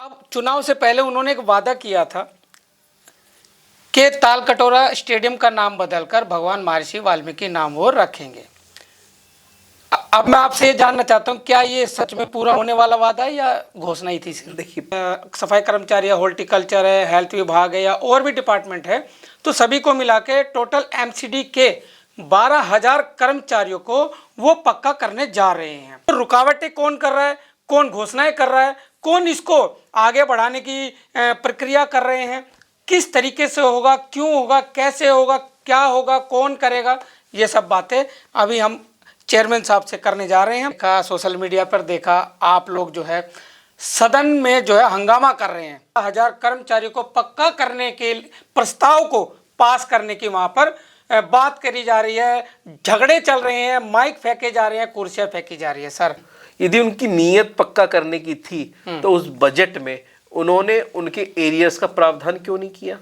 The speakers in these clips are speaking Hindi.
अब चुनाव से पहले उन्होंने एक वादा किया था कि तालकटोरा स्टेडियम का नाम बदलकर भगवान महर्षि वाल्मीकि नाम वो रखेंगे। अब मैं आपसे ये जानना चाहता हूँ, क्या ये सच में पूरा होने वाला वादा है या घोषणा ही थी? देखिए, सफाई कर्मचारी है, हॉर्टिकल्चर है, हेल्थ विभाग है या और भी डिपार्टमेंट है, तो सभी को मिला के टोटल एमसीडी के 12,000 कर्मचारियों को वो पक्का करने जा रहे हैं। तो रुकावटें कौन कर रहा है, कौन घोषणाएं कर रहा है, कौन इसको आगे बढ़ाने की प्रक्रिया कर रहे हैं, किस तरीके से होगा, क्यों होगा, कैसे होगा, क्या होगा, कौन करेगा, ये सब बातें अभी हम चेयरमैन साहब से करने जा रहे हैं। देखा सोशल मीडिया पर, देखा आप लोग जो है सदन में जो है हंगामा कर रहे हैं। 1000 कर्मचारियों को पक्का करने के प्रस्ताव को पास करने की वहां पर बात करी जा रही है, झगड़े चल रहे हैं, माइक फेंके जा रहे हैं, कुर्सियां फेंकी जा रही है। सर, यदि उनकी नीयत पक्का करने की थी तो उस बजट में उन्होंने उनके एरियर्स का प्रावधान क्यों नहीं किया?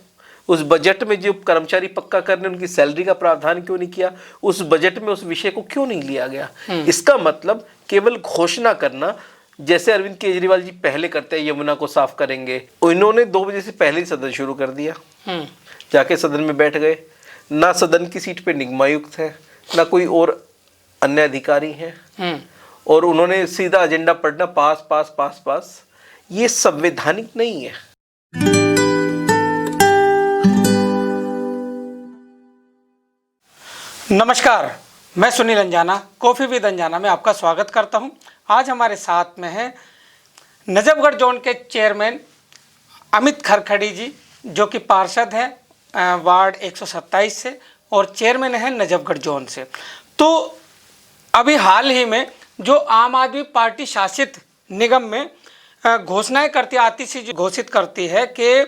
उस बजट में जो कर्मचारी पक्का करने उनकी सैलरी का प्रावधान क्यों नहीं किया? उस बजट में उस विषय को क्यों नहीं लिया गया? इसका मतलब केवल घोषणा करना, जैसे अरविंद केजरीवाल जी पहले करते हैं, यमुना को साफ करेंगे, उन्होंने 2 बजे से पहले ही सदन शुरू कर दिया, जाके सदन में बैठ गए। ना सदन की सीट पे निगमायुक्त है, ना कोई और अन्य अधिकारी हैं, और उन्होंने सीधा एजेंडा पढ़ना, पास पास पास पास। ये संवैधानिक नहीं है। नमस्कार, मैं सुनील अंजाना, कॉफ़ी विद अंजाना में आपका स्वागत करता हूं। आज हमारे साथ में है नजफगढ़ जोन के चेयरमैन अमित खरखड़ी जी, जो कि पार्षद हैं वार्ड 127 से और चेयरमैन हैं नजफगढ़ जोन से। तो अभी हाल ही में जो आम आदमी पार्टी शासित निगम में घोषणाएं करती आती सी घोषित करती है कि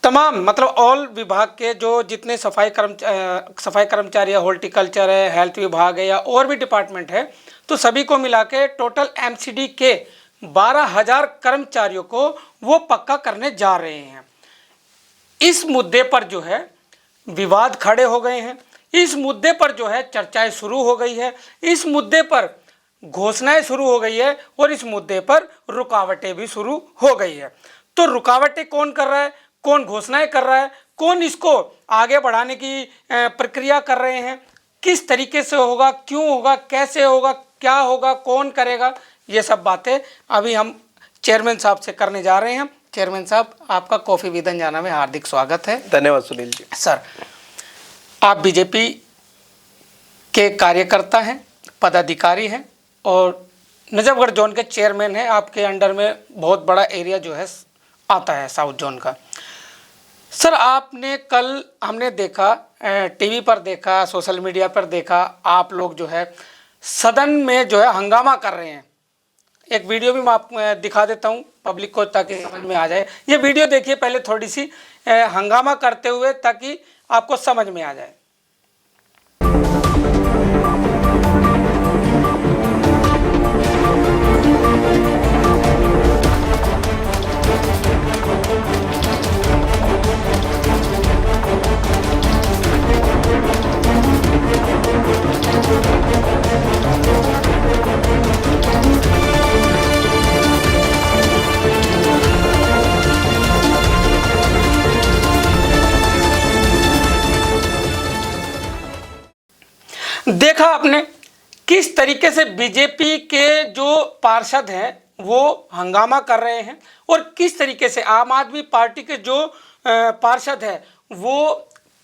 तमाम मतलब ऑल विभाग के जो जितने सफाई कर्मचारी है, हॉर्टिकल्चर है, हेल्थ विभाग है या और भी डिपार्टमेंट है, तो सभी को मिला के टोटल एमसीडी के 12,000 कर्मचारियों को वो पक्का करने जा रहे हैं। इस मुद्दे पर जो है विवाद खड़े हो गए हैं, इस मुद्दे पर जो है चर्चाएं शुरू हो गई है, इस मुद्दे पर घोषणाएं शुरू हो गई है और इस मुद्दे पर रुकावटें भी शुरू हो गई है। तो रुकावटें कौन कर रहा है, कौन घोषणाएं कर रहा है, कौन इसको आगे बढ़ाने की प्रक्रिया कर रहे हैं, किस तरीके से होगा, क्यों होगा, कैसे होगा, क्या होगा, कौन करेगा, ये सब बातें अभी हम चेयरमैन साहब से करने जा रहे हैं। चेयरमैन साहब, आपका कॉफ़ी विद अंजाना में हार्दिक स्वागत है। धन्यवाद सुनील जी। सर, आप बीजेपी के कार्यकर्ता हैं, पदाधिकारी हैं और नजफगढ़ जोन के चेयरमैन हैं। आपके अंडर में बहुत बड़ा एरिया जो है आता है साउथ जोन का। सर, आपने कल हमने देखा, टीवी पर देखा, सोशल मीडिया पर देखा, आप लोग जो है सदन में जो है हंगामा कर रहे हैं। एक वीडियो भी मैं आपको दिखा देता हूं पब्लिक को, ताकि समझ में आ जाए। ये वीडियो देखिए पहले थोड़ी सी हंगामा करते हुए, ताकि आपको समझ में आ जाए। देखा आपने किस तरीके से बीजेपी के जो पार्षद हैं वो हंगामा कर रहे हैं और किस तरीके से आम आदमी पार्टी के जो पार्षद हैं वो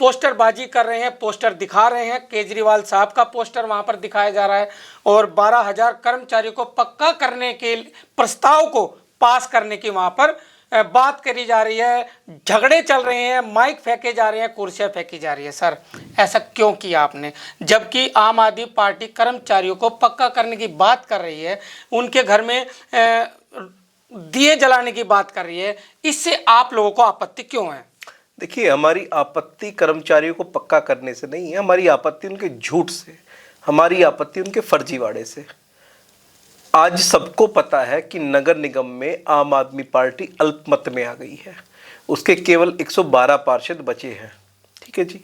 पोस्टरबाजी कर रहे हैं, पोस्टर दिखा रहे हैं। केजरीवाल साहब का पोस्टर वहां पर दिखाया जा रहा है और 12,000 कर्मचारियों को पक्का करने के प्रस्ताव को पास करने की वहां पर बात करी जा रही है, झगड़े चल रहे हैं, माइक फेंके जा रहे हैं, कुर्सियां फेंकी जा रही है। सर, ऐसा क्यों किया आपने, जबकि आम आदमी पार्टी कर्मचारियों को पक्का करने की बात कर रही है, उनके घर में दिए जलाने की बात कर रही है, इससे आप लोगों को आपत्ति क्यों है? देखिए, हमारी आपत्ति कर्मचारियों को पक्का करने से नहीं है, हमारी आपत्ति उनके झूठ से, हमारी आपत्ति उनके फर्जीवाड़े से। आज सबको पता है कि नगर निगम में आम आदमी पार्टी अल्पमत में आ गई है। उसके केवल 112 पार्षद बचे हैं। ठीक है जी,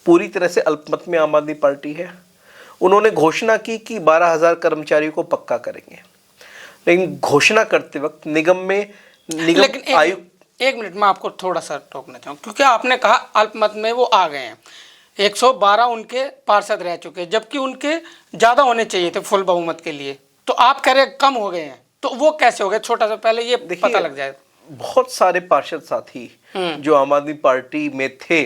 पूरी तरह से अल्पमत में आम आदमी पार्टी है। उन्होंने घोषणा की कि 12,000 कर्मचारियों को पक्का करेंगे, लेकिन घोषणा करते वक्त निगम में निगम लेकिन आयुक्त। एक मिनट मैं आपको थोड़ा सा टोकना चाहूँ, क्योंकि आपने कहा अल्पमत में वो आ गए हैं, 112 उनके पार्षद रह चुके हैं, जबकि उनके ज़्यादा होने चाहिए थे फुल बहुमत के लिए, तो आप कह रहे हैं कम हो गए हैं, तो वो कैसे हो गए? छोटा सा पहले ये पता लग जाए। बहुत सारे पार्षद साथी जो आम आदमी पार्टी में थे,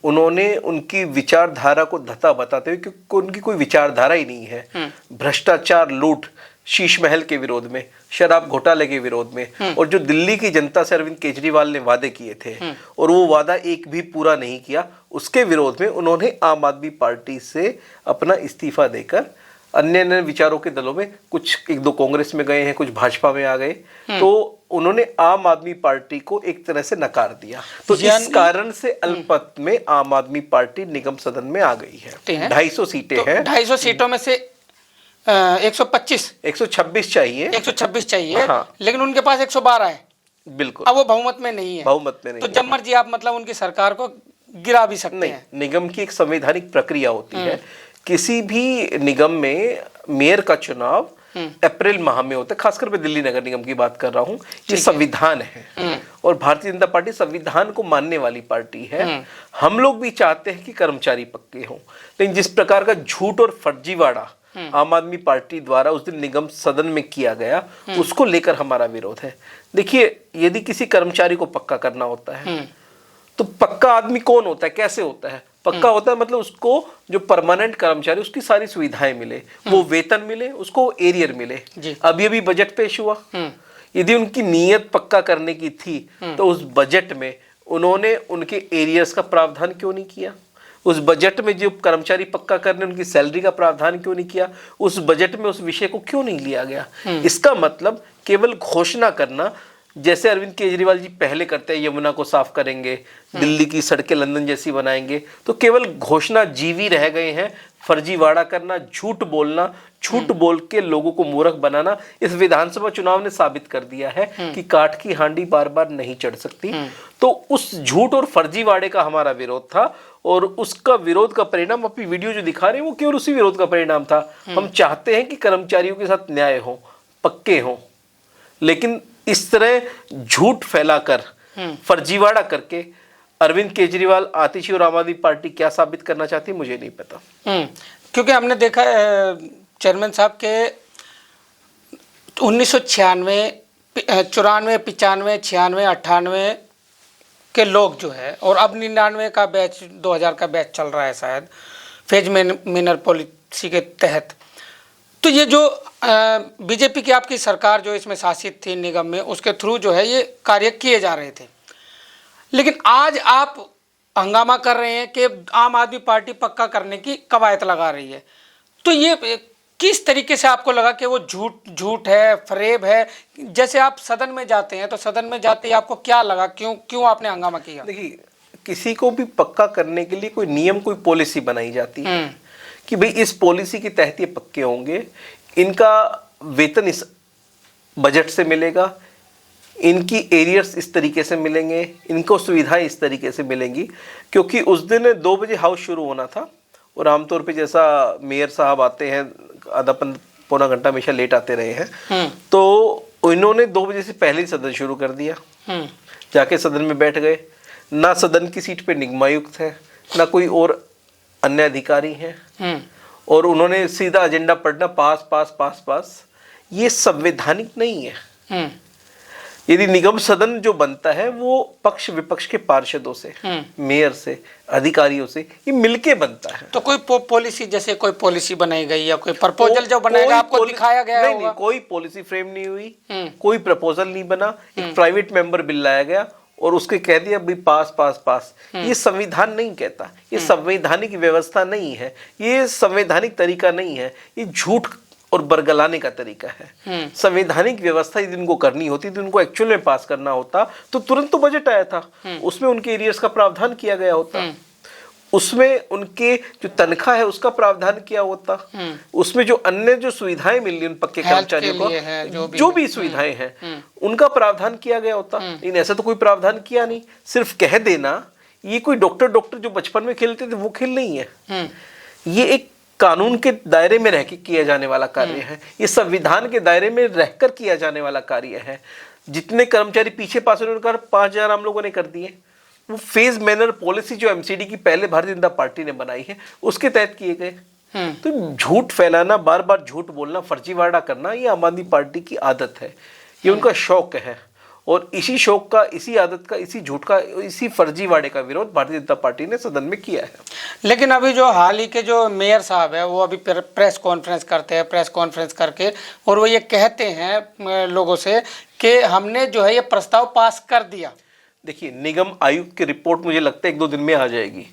उन्होंने उनकी विचारधारा को धता बताते हुए, क्योंकि उनकी कोई विचारधारा ही नहीं है, भ्रष्टाचार, लूट, शीश महल के विरोध में, शराब घोटाले के विरोध में, और जो दिल्ली की जनता से अरविंद केजरीवाल ने वादे किए थे और वो वादा एक भी पूरा नहीं किया, उसके विरोध में उन्होंने आम आदमी पार्टी से अपना इस्तीफा देकर अन्य अन्य विचारों के दलों में, कुछ एक दो कांग्रेस में गए हैं, कुछ भाजपा में आ गए, तो उन्होंने आम आदमी पार्टी को एक तरह से नकार दिया। तो इस कारण से अल्पमत में आम आदमी पार्टी निगम सदन में आ गई है। 250 सीटें हैं। 250 सीटों में से 126 चाहिए, 126 चाहिए। हाँ। लेकिन उनके पास 112 है। बिल्कुल। अब वो बहुमत में नहीं है। बहुमत में नहीं तो जब मर्जी आप मतलब उनकी सरकार को गिरा भी सकते हैं। निगम की एक संवैधानिक प्रक्रिया होती है। किसी भी निगम में मेयर का चुनाव अप्रैल माह में होता है, खासकर मैं दिल्ली नगर निगम की बात कर रहा हूँ। ये संविधान है और भारतीय जनता पार्टी संविधान को मानने वाली पार्टी है। हम लोग भी चाहते हैं कि कर्मचारी पक्के हों, लेकिन जिस प्रकार का झूठ और फर्जीवाड़ा आम आदमी पार्टी द्वारा उस दिन निगम सदन में किया गया, उसको लेकर हमारा विरोध है। देखिए, यदि किसी कर्मचारी को पक्का करना होता है तो पक्का आदमी कौन होता है, कैसे होता है? पक्का होता है मतलब उसको जो परमानेंट कर्मचारी, उसकी सारी सुविधाएं मिले, वो वेतन मिले, उसको एरियर मिले। अब ये भी बजट पेश हुआ, यदि उनकी नीयत पक्का करने की थी तो उस बजट में उन्होंने उनके एरियर्स का प्रावधान क्यों नहीं किया? उस बजट में जो कर्मचारी पक्का करने उनकी सैलरी का प्रावधान क्यों नहीं किया? उस बजट में उस विषय को क्यों नहीं लिया गया? इसका मतलब केवल घोषणा करना, जैसे अरविंद केजरीवाल जी पहले करते हैं, यमुना को साफ करेंगे, दिल्ली की सड़कें लंदन जैसी बनाएंगे, तो केवल घोषणा जीवी रह गए हैं। फर्जीवाड़ा करना, झूठ बोलना, झूठ बोल के लोगों को मूर्ख बनाना, इस विधानसभा चुनाव ने साबित कर दिया है कि काठ की हांडी बार बार नहीं चढ़ सकती। तो उस झूठ और फर्जीवाड़े का हमारा विरोध था, और उसका विरोध का परिणाम अपनी वीडियो जो दिखा रहे हैं वो केवल उसी विरोध का परिणाम था। हम चाहते हैं कि कर्मचारियों के साथ न्याय हो, पक्के हो, लेकिन इस तरह झूठ फैलाकर, फर्जीवाड़ा करके अरविंद केजरीवाल, आतिशी और आम आदमी पार्टी क्या साबित करना चाहती है मुझे नहीं पता। क्योंकि हमने देखा चेयरमैन साहब के 1996, 94, 95, 96, 98 के लोग जो है, और अब 99 का बैच, 2000 का बैच चल रहा है शायद, फेज मैनर पॉलिसी के तहत। तो ये जो बीजेपी की आपकी सरकार जो इसमें शासित थी निगम में, उसके थ्रू जो है ये कार्य किए जा रहे थे। लेकिन आज आप हंगामा कर रहे हैं कि आम आदमी पार्टी पक्का करने की कवायद लगा रही है। तो ये किस तरीके से आपको लगा कि वो झूठ है, फरेब है? जैसे आप सदन में जाते हैं तो सदन में जाते ही आपको क्या लगा, क्यों आपने हंगामा किया? देखिए, किसी को भी पक्का करने के लिए कोई नियम, कोई पॉलिसी बनाई जाती है कि भाई इस पॉलिसी के तहत ये पक्के होंगे, इनका वेतन इस बजट से मिलेगा, इनकी एरियर्स इस तरीके से मिलेंगे, इनको सुविधाएं इस तरीके से मिलेंगी। क्योंकि उस दिन 2 बजे हाउस शुरू होना था, और आमतौर पे जैसा मेयर साहब आते हैं, आधा पौना घंटा हमेशा लेट आते रहे हैं, तो इन्होंने 2 बजे से पहले ही सदन शुरू कर दिया। जाके सदन में बैठ गए। ना सदन की सीट पे निगमायुक्त है, ना कोई और अन्य अधिकारी हैं, और उन्होंने सीधा एजेंडा पढ़ना, पास पास पास पास। ये संवैधानिक नहीं है। यदि निगम सदन जो बनता है वो पक्ष विपक्ष के पार्षदों से, मेयर से, अधिकारियों से ये मिलके बनता है। तो कोई पॉलिसी, जैसे कोई पॉलिसी बनाई गई या कोई प्रपोजल जो बनाएगा आपको दिखाया गया नहीं, होगा? नहीं, कोई पॉलिसी फ्रेम नहीं हुई, कोई प्रपोजल नहीं बना। एक प्राइवेट मेंबर बिल लाया गया और उसके कह दिया भाई पास पास पास। ये संविधान नहीं कहता, ये संवैधानिक व्यवस्था नहीं है, ये संवैधानिक तरीका नहीं है, ये झूठ और बरगलाने का तरीका है। संवैधानिक व्यवस्था यदि उनको करनी होती तो उनको एक्चुअल में पास करना होता तो तुरंत तो बजट आया था, उसमें उनके एरियर्स का प्रावधान किया गया होता, उसमें उनके जो तनख्वाह है उसका प्रावधान किया होता, उसमें जो अन्य जो सुविधाएं मिल रही उन पक्के कर्मचारियों को, जो भी सुविधाएं हैं उनका प्रावधान किया गया होता। लेकिन ऐसा तो कोई प्रावधान किया नहीं। सिर्फ कह देना, ये कोई डॉक्टर जो बचपन में खेलते थे वो खेल नहीं है। ये एक कानून के दायरे में रह के किया जाने वाला कार्य है, ये संविधान के दायरे में रहकर किया जाने वाला कार्य है। जितने कर्मचारी पीछे पास हुए उन्होंने कहा 5,000 हम लोगों ने कर दिए। वो फेज मैनर पॉलिसी जो एमसीडी की पहले भारतीय जनता पार्टी ने बनाई है उसके तहत किए गए। तो झूठ फैलाना, बार बार झूठ बोलना, फर्जीवाड़ा करना, ये आम आदमी पार्टी की आदत है, ये उनका शौक है। और इसी शौक का, इसी आदत का, इसी झूठ का, इसी फर्जीवाड़े का विरोध भारतीय जनता पार्टी ने सदन में किया है। लेकिन अभी जो हाल ही के जो मेयर साहब है वो अभी प्रेस कॉन्फ्रेंस करते हैं, प्रेस कॉन्फ्रेंस करके और वो ये कहते हैं लोगों से कि हमने जो है ये प्रस्ताव पास कर दिया। देखिए, निगम आयुक्त की रिपोर्ट मुझे लगता है 1-2 दिन में आ जाएगी।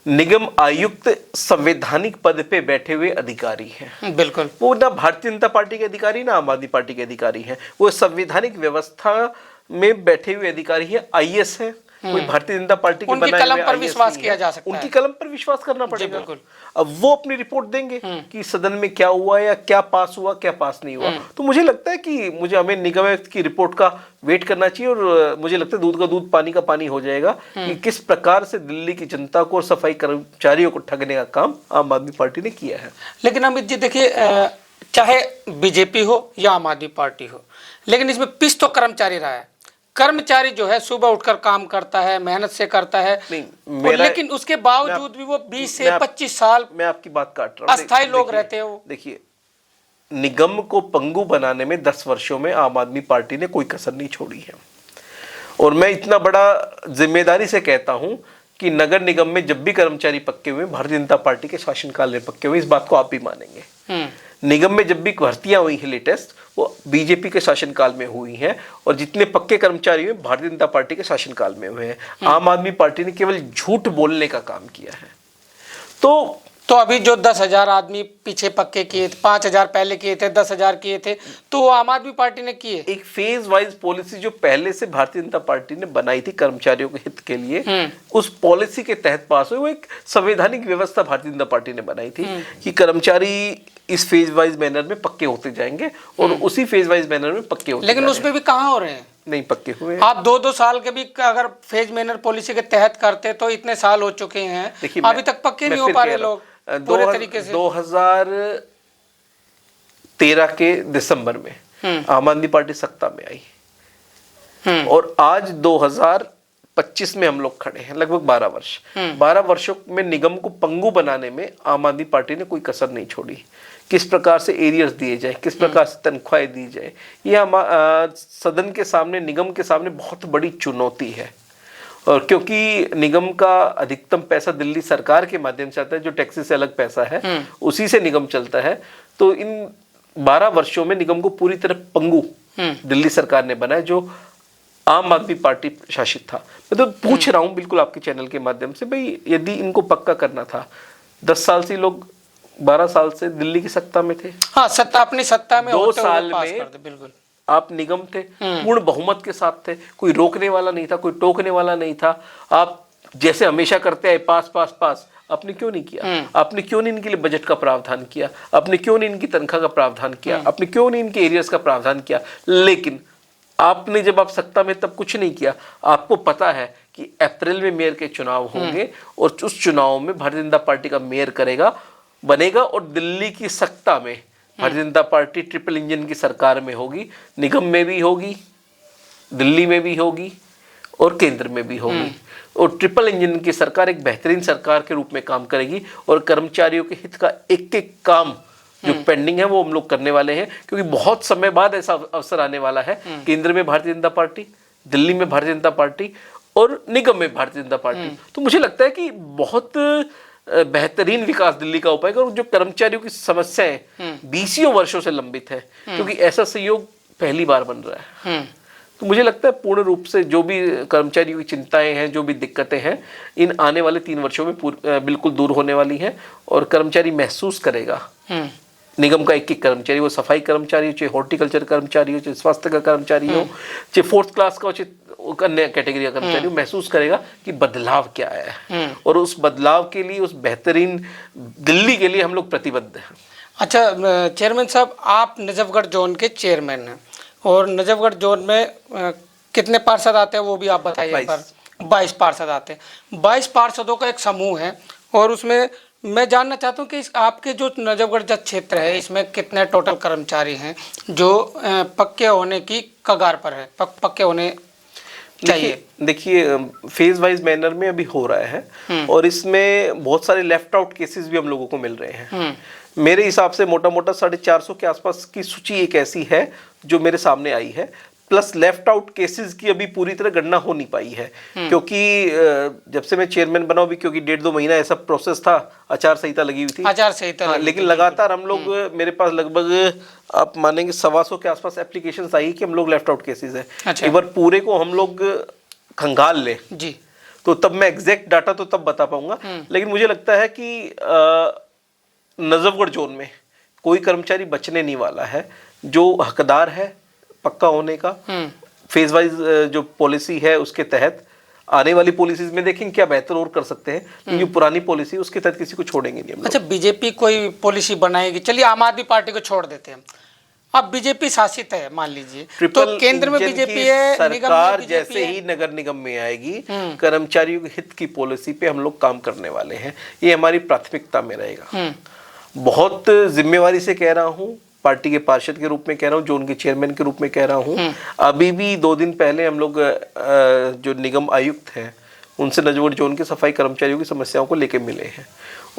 निगम आयुक्त संवैधानिक पद पे बैठे हुए अधिकारी हैं। बिल्कुल, वो ना भारतीय जनता पार्टी के अधिकारी ना आम आदमी पार्टी के अधिकारी हैं, वो संवैधानिक व्यवस्था में बैठे हुए अधिकारी हैं, आईएएस हैं। कोई भारतीय जनता पार्टी के उनकी बनाए कलम हुए पर IAS विश्वास नहीं किया है। जा सकता उनकी है। कलम पर विश्वास करना पड़ेगा। बिल्कुल। अब वो अपनी रिपोर्ट देंगे कि सदन में क्या हुआ या क्या पास हुआ, क्या पास नहीं हुआ। तो मुझे लगता है कि हमें निगम आयुक्त की रिपोर्ट का वेट करना चाहिए और मुझे लगता है दूध का दूध पानी का पानी हो जाएगा कि किस प्रकार से दिल्ली की जनता को और सफाई कर्मचारियों को ठगने का काम आम आदमी पार्टी ने किया है। लेकिन अमित जी देखिए, चाहे बीजेपी हो या आम आदमी पार्टी हो, लेकिन इसमें पिस तो कर्मचारी रहा है। कर्मचारी जो है सुबह उठकर काम करता है, मेहनत से करता है, लेकिन उसके बावजूद भी वो 20 से 25 साल, मैं आपकी बात काट रहा हूँ, अस्थायी लोग रहते हैं। वो देखिए, निगम को पंगु बनाने में 10 वर्षों में आम आदमी पार्टी ने कोई कसर नहीं छोड़ी है। और मैं इतना बड़ा जिम्मेदारी से कहता हूं कि नगर निगम में जब भी कर्मचारी पक्के हुए भारतीय जनता पार्टी के शासनकाल में पक्के हुए, इस बात को आप भी मानेंगे। निगम में जब भी भर्तियां हुई हैं लेटेस्ट, वो बीजेपी के शासनकाल में हुई हैं और जितने पक्के कर्मचारी हुए भारतीय जनता पार्टी के शासनकाल में हुए हैं। आम आदमी पार्टी ने केवल झूठ बोलने का काम किया है। तो अभी जो 10,000 आदमी पीछे पक्के किए थे, 5,000 पहले किए थे, 10,000 किए थे, तो वो आम आदमी पार्टी ने किए। एक फेज वाइज पॉलिसी जो पहले से भारतीय जनता पार्टी ने बनाई थी कर्मचारियों के हित के लिए, उस पॉलिसी के तहत पास हुई। वो एक संवैधानिक व्यवस्था भारतीय जनता पार्टी ने बनाई थी कि कर्मचारी इस फेज वाइज मैनर में पक्के होते जाएंगे और उसी फेज वाइज मैनर में पक्के होते। लेकिन उसमें भी कहाँ हो रहे हैं, नहीं पक्के हुए। आप 2-2 साल के भी अगर फेज मैनर पॉलिसी के तहत करते तो इतने साल हो चुके हैं, अभी तक पक्के नहीं हो पा रहे लोग पूरे तरीके से। 2013 के दिसंबर में आम आदमी पार्टी सत्ता में आई और आज 2025 में हम लोग खड़े हैं, लगभग 12 वर्ष। 12 वर्षों में निगम को पंगु बनाने में आम आदमी पार्टी ने कोई कसर नहीं छोड़ी। किस प्रकार से एरियर्स दिए जाए, किस प्रकार से तनख्वाहें दी जाए, ये सदन के सामने, निगम के सामने बहुत बड़ी चुनौती है। और क्योंकि निगम का अधिकतम पैसा दिल्ली सरकार के माध्यम से आता है, जो टैक्सी से अलग पैसा है, उसी से निगम चलता है। तो इन 12 वर्षों में निगम को पूरी तरह पंगु दिल्ली सरकार ने बनाया, जो आम आदमी पार्टी शासित था। मैं तो पूछ रहा हूं बिल्कुल आपके चैनल के माध्यम से, भाई यदि इनको पक्का करना था, 10 साल से लोग 12 साल से दिल्ली की सत्ता में थे। हाँ, अपनी सत्ता में 2 साल में बिल्कुल आप निगम थे, पूर्ण बहुमत के साथ थे, कोई रोकने वाला नहीं था, कोई टोकने वाला नहीं था। आप जैसे हमेशा करते हैं, पास पास पास, आपने क्यों नहीं किया? आपने क्यों नहीं इनके लिए बजट का प्रावधान किया? आपने क्यों नहीं इनकी तनख्वाह का प्रावधान किया? आपने क्यों नहीं इनके एरियर्स का प्रावधान किया? लेकिन आपने जब आप सत्ता में तब कुछ नहीं किया। आपको पता है कि अप्रैल में मेयर के चुनाव होंगे और उस चुनाव में भारतीय जनता पार्टी का मेयर बनेगा और दिल्ली की सत्ता में Bharatiya Janata party triple engine की सरकार में होगी। निगम में भी होगी, दिल्ली में भी होगी और केंद्र में भी होगी। और ट्रिपल इंजन की सरकार एक बेहतरीन सरकार के रूप में काम करेगी और कर्मचारियों के हित का एक एक काम जो पेंडिंग है वो हम लोग करने वाले हैं, क्योंकि बहुत समय बाद ऐसा अवसर आने वाला है। केंद्र में भारतीय जनता पार्टी, दिल्ली में भारतीय जनता पार्टी और निगम में भारतीय जनता पार्टी। तो मुझे लगता है कि बहुत बेहतरीन विकास दिल्ली का हो पाएगा। और जो कर्मचारियों की समस्याएं 20 वर्षों से लंबित है, क्योंकि ऐसा सहयोग पहली बार बन रहा है। तो मुझे लगता है पूर्ण रूप से जो भी कर्मचारियों की चिंताएं हैं, जो भी दिक्कतें हैं, इन आने वाले 3 वर्षों में बिल्कुल दूर होने वाली हैं। और कर्मचारी महसूस करेगा, निगम का एक कर्मचारी, वो सफाई कर्मचारी हो, चाहे हॉर्टिकल्चर कर्मचारी हो, चाहे स्वास्थ्य का कर्मचारी हो, चाहे 4th क्लास का हो, चाहे अन्य कैटेगरी का कर्मचारी हो, महसूस करेगा कि बदलाव क्या आया है। और उस बदलाव के लिए, उस बेहतरीन दिल्ली के लिए हम लोग प्रतिबद्ध हैं। अच्छा चेयरमैन साहब, आप नजफगढ़ जोन के चेयरमैन हैं और नजफगढ़ जोन में कितने पार्षद आते हैं वो भी आप बताइए। 22 पार्षद आते हैं। 22 पार्षदों का एक समूह है और उसमें मैं जानना चाहता हूँ कि आपके जो नजफगढ़ जज क्षेत्र है इसमें कितने टोटल कर्मचारी हैं जो पक्के होने की कगार पर है, पक्के होने चाहिए? देखिए फेज वाइज मैनर में अभी हो रहा है और इसमें बहुत सारे लेफ्ट आउट केसेस भी हम लोगों को मिल रहे हैं। मेरे हिसाब से मोटा मोटा 450 के आसपास की सूची एक ऐसी है जो मेरे सामने आई है, प्लस लेफ्ट आउट केसेस की अभी पूरी तरह गणना हो नहीं पाई है क्योंकि जब से मैं चेयरमैन बना अभी, क्योंकि 1.5-2 महीना ऐसा प्रोसेस था, आचार संहिता लगी हुई थी, आचार संहिता हाँ, लेकिन लगातार हम लोग मेरे पास लगभग आप मानेंगे 125 के आसपास एप्लीकेशन आई कि हम लोग लेफ्ट आउट केसेस है। अच्छा। एक बार पूरे को हम लोग खंगाल ले जी तो तब मैं एग्जैक्ट डाटा तो तब बता पाऊंगा, लेकिन मुझे लगता है कि नजफगढ़ जोन में कोई कर्मचारी बचने नहीं वाला है जो हकदार है पक्का होने का। फेज वाइज जो पॉलिसी है उसके तहत आने वाली पॉलिसीज में देखेंगे क्या बेहतर और कर सकते हैं, लेकिन जो पुरानी पॉलिसी उसके तहत किसी को छोड़ेंगे नहीं हम लोग। अच्छा, बीजेपी कोई पॉलिसी बनाएगी, चलिए आम आदमी पार्टी को छोड़ देते हैं, अब बीजेपी शासित है मान लीजिए, तो केंद्र में बीजेपी है, सरकार जैसे ही नगर निगम में आएगी कर्मचारियों के हित की पॉलिसी पे हम लोग काम करने वाले हैं, ये हमारी प्राथमिकता में रहेगा। बहुत जिम्मेवारी से कह रहा हूँ, पार्टी के पार्षद के रूप में कह रहा हूँ, जोन के चेयरमैन के रूप में कह रहा हूँ। अभी भी 2 दिन पहले हम लोग जो निगम आयुक्त हैं उनसे नजफगढ़ जोन के सफाई कर्मचारियों की समस्याओं को लेकर मिले हैं,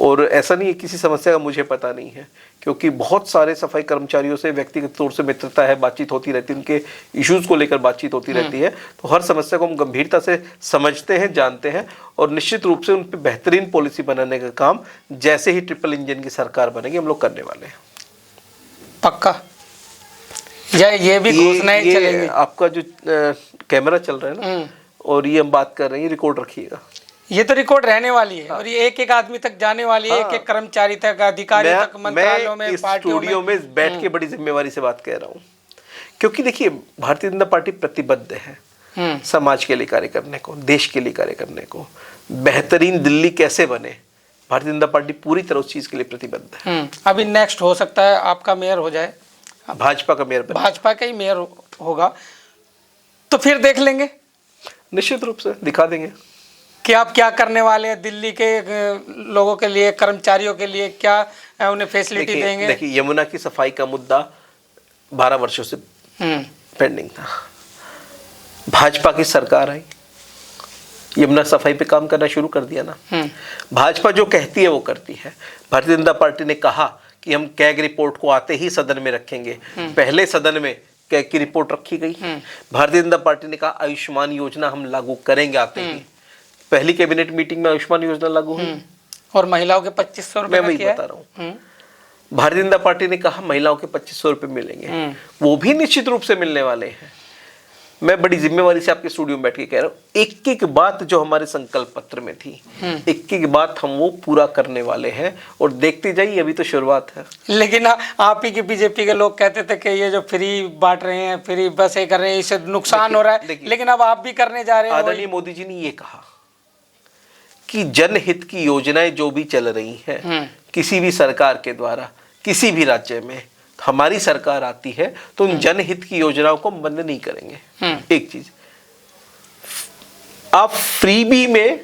और ऐसा नहीं है किसी समस्या का मुझे पता नहीं है, क्योंकि बहुत सारे सफाई कर्मचारियों से व्यक्तिगत तौर से मित्रता है, बातचीत होती रहती है, उनके इश्यूज को लेकर बातचीत होती रहती है, तो हर समस्या को हम गंभीरता से समझते हैं, जानते हैं, और निश्चित रूप से उन पर बेहतरीन पॉलिसी बनाने का काम जैसे ही ट्रिपल इंजन की सरकार बनेगी हम लोग करने वाले हैं। पक्का ये भी घोषणाएं चलेंगी? आपका जो कैमरा चल रहा है ना और ये हम बात कर रहे हैं, रिकॉर्ड रखिएगा, ये तो रिकॉर्ड रहने वाली है। और ये एक एक आदमी तक जाने वाली है, एक एक कर्मचारी तक, अधिकारी तक, मंत्रालयों में, पार्टियों स्टूडियो में बैठ के बड़ी जिम्मेवारी से बात कह रहा हूँ, क्योंकि देखिए भारतीय जनता पार्टी प्रतिबद्ध है समाज के लिए कार्य करने को, देश के लिए कार्य करने को, बेहतरीन दिल्ली कैसे बने, भारतीय जनता पार्टी पूरी तरह उस चीज के लिए प्रतिबद्ध है। अभी नेक्स्ट हो सकता है आपका मेयर हो जाए, भाजपा का मेयर बने, भाजपा का ही मेयर होगा, तो फिर देख लेंगे, निश्चित रूप से दिखा देंगे कि आप क्या करने वाले हैं दिल्ली के लोगों के लिए, कर्मचारियों के लिए, क्या उन्हें फैसिलिटी देंगे। देखिए यमुना की सफाई का मुद्दा 12 वर्षों से पेंडिंग था, भाजपा की सरकार आई, यमुना सफाई पे काम करना शुरू कर दिया ना। भाजपा जो कहती है वो करती है। भारतीय जनता पार्टी ने कहा कि हम कैग रिपोर्ट को आते ही सदन में रखेंगे, पहले सदन में कैग की रिपोर्ट रखी गई। भारतीय जनता पार्टी ने कहा आयुष्मान योजना हम लागू करेंगे आते ही, पहली कैबिनेट मीटिंग में आयुष्मान योजना लागू हुई, और महिलाओं के 2500 रुपए, मैं वही बता रहा हूँ। भारतीय जनता पार्टी ने कहा महिलाओं के 2500 रुपए मिलेंगे, वो भी निश्चित रूप से मिलने वाले हैं। मैं बड़ी जिम्मेवारी से आपके स्टूडियो में बैठ के कह रहा हूँ, एक एक बात जो हमारे संकल्प पत्र में थी, एक एक बात हम वो पूरा करने वाले हैं, और देखते जाइए अभी तो शुरुआत है। लेकिन आप ही के बीजेपी के लोग कहते थे कि ये जो फ्री बांट रहे हैं, फ्री बसें कर रहे हैं, इससे नुकसान हो रहा है, लेकिन अब आप भी करने जा रहे हैं। आदरणीय मोदी जी ने ये कहा कि जनहित की योजनाएं जो भी चल रही हैं किसी भी सरकार के द्वारा किसी भी राज्य में, हमारी सरकार आती है तो उन जनहित की योजनाओं को हम बंद नहीं करेंगे। एक चीज आप फ्रीबी में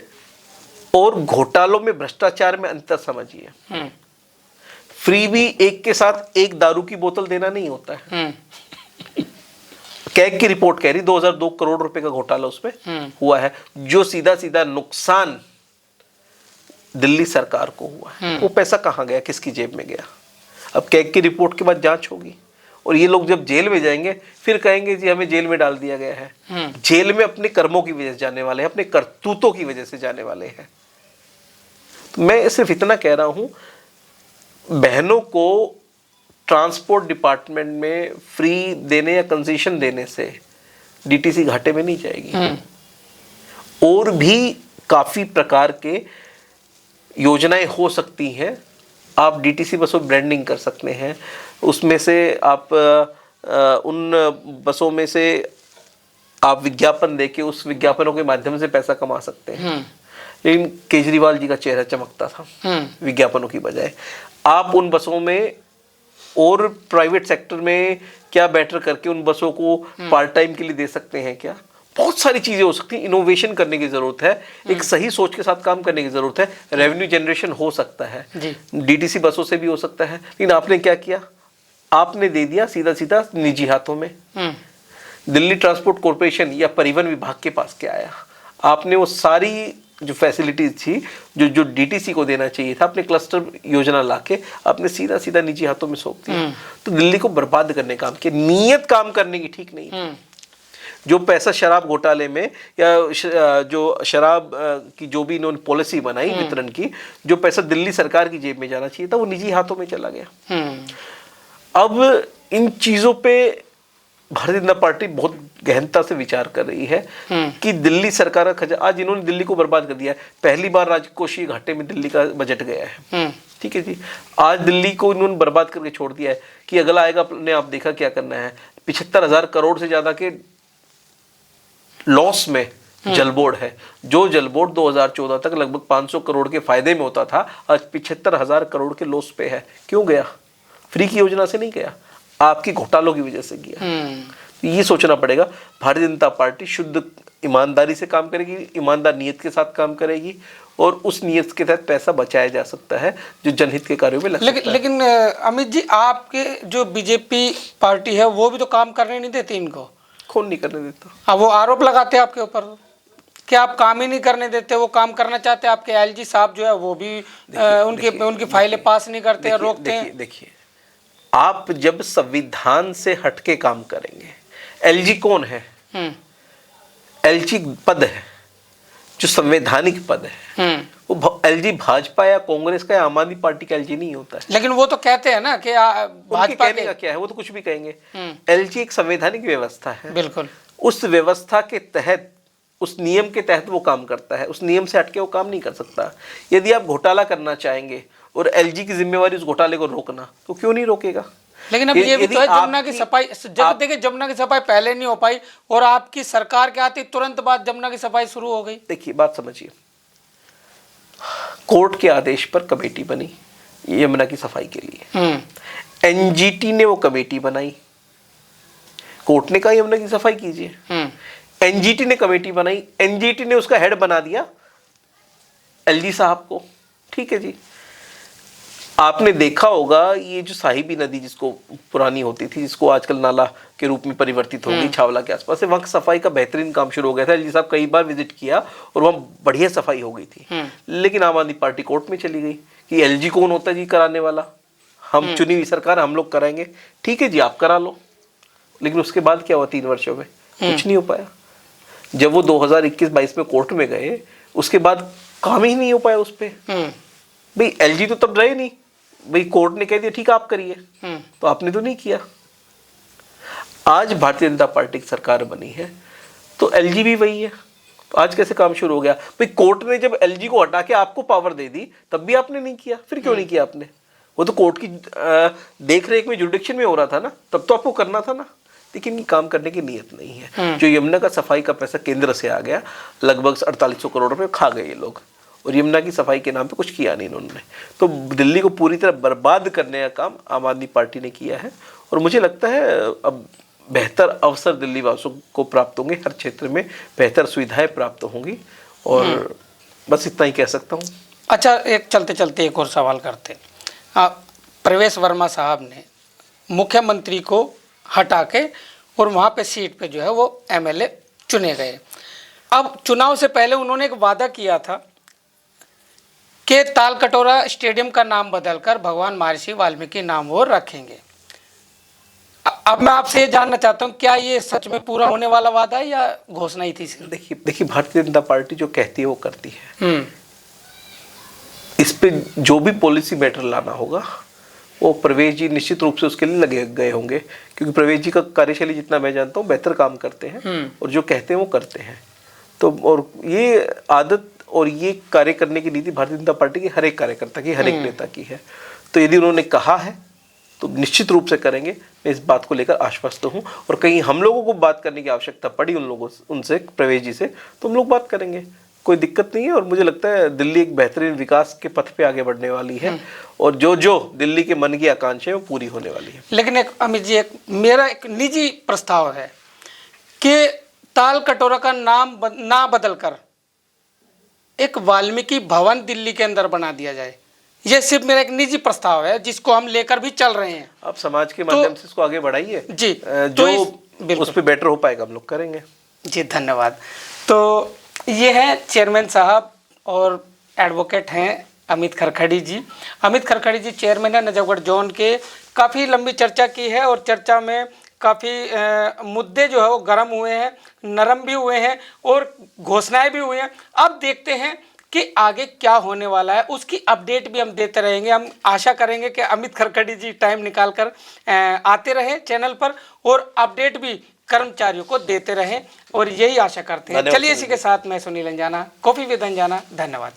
और घोटालों में, भ्रष्टाचार में अंतर समझिए। फ्रीबी एक के साथ एक दारू की बोतल देना नहीं होता है। कैग की रिपोर्ट कह रही 2002 करोड़ रुपए का घोटाला उसमें हुआ है, जो सीधा सीधा नुकसान दिल्ली सरकार को हुआ है। वो पैसा कहां गया, किसकी जेब में गया? अब कैग की रिपोर्ट के बाद जांच होगी, और ये लोग जब जेल में जाएंगे फिर कहेंगे जी हमें जेल में डाल दिया गया है। जेल में अपने कर्मों की वजह से जाने वाले हैं, अपने करतूतों की वजह से जाने वाले हैं। तो मैं सिर्फ इतना कह रहा हूं, बहनों को ट्रांसपोर्ट डिपार्टमेंट में फ्री देने या कंसेशन देने से डीटीसी घाटे में नहीं जाएगी। और भी काफी प्रकार के योजनाएं हो सकती हैं। आप डीटीसी बसों ब्रांडिंग कर सकते हैं, उसमें से आप उन बसों में से आप विज्ञापन देके उस विज्ञापनों के माध्यम से पैसा कमा सकते हैं। लेकिन केजरीवाल जी का चेहरा चमकता था विज्ञापनों की बजाय। आप उन बसों में और प्राइवेट सेक्टर में क्या बेटर करके उन बसों को पार्ट टाइम के लिए दे सकते हैं क्या? बहुत सारी चीजें हो सकती हैं। इनोवेशन करने की जरूरत है, एक सही सोच के साथ काम करने की जरूरत है। रेवेन्यू जनरेशन हो सकता है, डीटीसी बसों से भी हो सकता है, लेकिन आपने क्या किया, आपने दे दिया सीधा सीधा निजी हाथों में। दिल्ली ट्रांसपोर्ट कॉर्पोरेशन या परिवहन विभाग के पास क्या आया, आपने वो सारी जो फैसिलिटीज थी जो जो डीटीसी को देना चाहिए था, अपने क्लस्टर योजना लाके आपने सीधा सीधा निजी हाथों में सौंप दिया। तो दिल्ली को बर्बाद करने काम किया, नीयत काम करने की ठीक नहीं। जो पैसा शराब घोटाले में या जो शराब की जो भी इन्होंने पॉलिसी बनाई वितरण की, जो पैसा दिल्ली सरकार की जेब में जाना चाहिए था वो निजी हाथों में चला गया। अब इन चीजों पे भारतीय जनता पार्टी बहुत गहनता से विचार कर रही है कि दिल्ली सरकार का खजाना, आज इन्होंने दिल्ली को बर्बाद कर दिया है। पहली बार राजकोषीय घाटे में दिल्ली का बजट गया है, ठीक है जी। आज दिल्ली को इन्होंने बर्बाद करके छोड़ दिया है कि अगला आएगा अपने आप देखा क्या करना है। 75,000 करोड़ से ज्यादा के लॉस में जल बोर्ड है। जो जल बोर्ड 2014 तक लगभग 500 करोड़ के फायदे में होता था, आज 75,000 करोड़ के लॉस पे है। क्यों गया? फ्री की योजना से नहीं गया, आपकी घोटालों की वजह से गया। तो ये सोचना पड़ेगा। भारतीय जनता पार्टी शुद्ध ईमानदारी से काम करेगी, ईमानदार नीयत के साथ काम करेगी और उस नीयत के तहत पैसा बचाया जा सकता है जो जनहित के कार्यों में लग सकता है। लेकिन अमित जी, आपके जो बीजेपी पार्टी है वो भी तो काम करने नहीं देती इनको। कौन नहीं करने देता? अब वो आरोप लगाते हैं आपके ऊपर कि आप काम ही नहीं करने देते। वो काम करना चाहते हैं, आपके एलजी साहब जो है वो भी उनकी फाइलें पास नहीं करते और रोकते हैं। देखिए, आप जब संविधान से हटके काम करेंगे, एलजी कौन है? एलजी पद है जो संवैधानिक पद है। वो एलजी भाजपा या कांग्रेस का या आम आदमी पार्टी का एलजी नहीं होता है। लेकिन वो तो कहते हैं ना कि भाजपा कहने का क्या है, वो तो कुछ भी कहेंगे। एलजी एक संवैधानिक व्यवस्था है, बिल्कुल उस व्यवस्था के तहत, उस नियम के तहत वो काम करता है। उस नियम से हटके वो काम नहीं कर सकता। यदि आप घोटाला करना चाहेंगे और एलजी की जिम्मेवारी उस घोटाले को रोकना, तो क्यों नहीं रोकेगा? लेकिन अब ये भी तो है, जमुना की सफाई, जब देखिए जमुना की सफाई पहले नहीं हो पाई और आपकी सरकार के आते तुरंत बाद जमुना की सफाई शुरू हो गई। देखिए, बात समझिए, कोर्ट के आदेश पर कमेटी बनी यमुना की सफाई के लिए। एनजीटी ने वो कमेटी बनाई, कोर्ट ने कहा यमुना की सफाई कीजिए। एनजीटी ने कमेटी बनाई, एनजीटी ने उसका हेड बना दिया एलजी साहब को, ठीक है जी। आपने देखा होगा ये जो साहिबी नदी जिसको पुरानी होती थी, जिसको आजकल नाला के रूप में परिवर्तित हो गई छावला के आसपास से, वहां सफाई का बेहतरीन काम शुरू हो गया था। एलजी साहब कई बार विजिट किया और वहां बढ़िया सफाई हो गई थी। लेकिन आम आदमी पार्टी कोर्ट में चली गई कि एलजी कौन होता है जी कराने वाला, हम चुनी हुई सरकार, हम लोग कराएंगे। ठीक है जी, आप करा लो। लेकिन उसके बाद क्या हुआ? 3 वर्षों में कुछ नहीं हो पाया। जब वो 2021-22 में कोर्ट में गए, उसके बाद काम ही नहीं हो पाया उस पर। भाई एलजी तो तब रहे नहीं, भाई कोर्ट ने कह दिया ठीक है आप करिए, तो आपने तो नहीं किया। आज भारतीय जनता पार्टी की सरकार बनी है तो एलजी भी वही है, तो आज कैसे काम शुरू हो गया? भाई कोर्ट ने जब एलजी को हटा के आपको पावर दे दी तब भी आपने नहीं किया, फिर क्यों नहीं किया आपने? वो तो कोर्ट की देख रेख में, जुडिक्शन में हो रहा था ना, तब तो आपको करना था ना। लेकिन ये काम करने की नीयत नहीं है। जो यमुना का सफाई का पैसा केंद्र से आ गया, लगभग 4800 करोड़ रुपए खा गए ये लोग, और यमुना की सफाई के नाम पे कुछ किया नहीं इन्होंने। तो दिल्ली को पूरी तरह बर्बाद करने का काम आम आदमी पार्टी ने किया है। और मुझे लगता है अब बेहतर अवसर दिल्ली वासियों को प्राप्त होंगे, हर क्षेत्र में बेहतर सुविधाएं प्राप्त होंगी, और बस इतना ही कह सकता हूँ। अच्छा, एक चलते चलते एक और सवाल करते हैं। प्रवेश वर्मा साहब ने मुख्यमंत्री को हटा के और वहाँ पे सीट पे जो है वो एमएलए चुने गए। अब चुनाव से पहले उन्होंने एक वादा किया था कि तालकटोरा स्टेडियम का नाम बदलकर भगवान महर्षि वाल्मीकि नाम वो रखेंगे। अब मैं आपसे ये जानना चाहता हूँ, क्या ये सच में पूरा होने वाला वादा है या घोषणा ही थी? देखिए भारतीय जनता पार्टी जो कहती है वो करती है। इस पे जो भी पॉलिसी मैटर लाना होगा वो प्रवेश जी निश्चित रूप से उसके लिए लगे गए होंगे, क्योंकि प्रवेश जी का कार्यशैली जितना मैं जानता हूँ बेहतर काम करते हैं और जो कहते हैं वो करते हैं। तो और ये आदत और ये कार्य करने की नीति भारतीय जनता पार्टी की हर एक कार्यकर्ता की, हर एक नेता की है। तो यदि उन्होंने कहा है तो निश्चित रूप से करेंगे। मैं इस बात को लेकर आश्वस्त हूँ, और कहीं हम लोगों को बात करने की आवश्यकता पड़ी उनसे, प्रवेश जी से, तो हम लोग बात करेंगे, कोई दिक्कत नहीं है। और मुझे लगता है दिल्ली एक बेहतरीन विकास के पथ पे आगे बढ़ने वाली है, और जो दिल्ली के मन की आकांक्षाएं वो पूरी होने वाली है। लेकिन एक अमित जी, मेरा एक निजी प्रस्ताव है कि ताल कटोरा का नाम ना बदलकर एक वाल्मीकि भवन दिल्ली के अंदर बना दिया जाए। ये सिर्फ मेरा एक निजी प्रस्ताव है जिसको हम लेकर भी चल रहे हैं। आप समाज के माध्यम से इसको आगे बढ़ाइए जी, जो उस पर बेटर हो पाएगा हम लोग करेंगे। जी धन्यवाद। तो ये है चेयरमैन साहब और एडवोकेट हैं अमित खरखड़ी जी। अमित खरखड़ी जी चेयरमैन है नजफगढ़ जोन के। काफ़ी लंबी चर्चा की है और चर्चा में काफ़ी मुद्दे जो है वो गर्म हुए हैं, नरम भी हुए हैं और घोषणाएं भी हुई हैं। अब देखते हैं कि आगे क्या होने वाला है, उसकी अपडेट भी हम देते रहेंगे। हम आशा करेंगे कि अमित खरखड़ी जी टाइम निकाल कर आते रहे चैनल पर और अपडेट भी कर्मचारियों को देते रहें और यही आशा करते हैं। चलिए इसी के साथ मैं सुनील अंजाना, कॉफी विद अंजाना, धन्यवाद।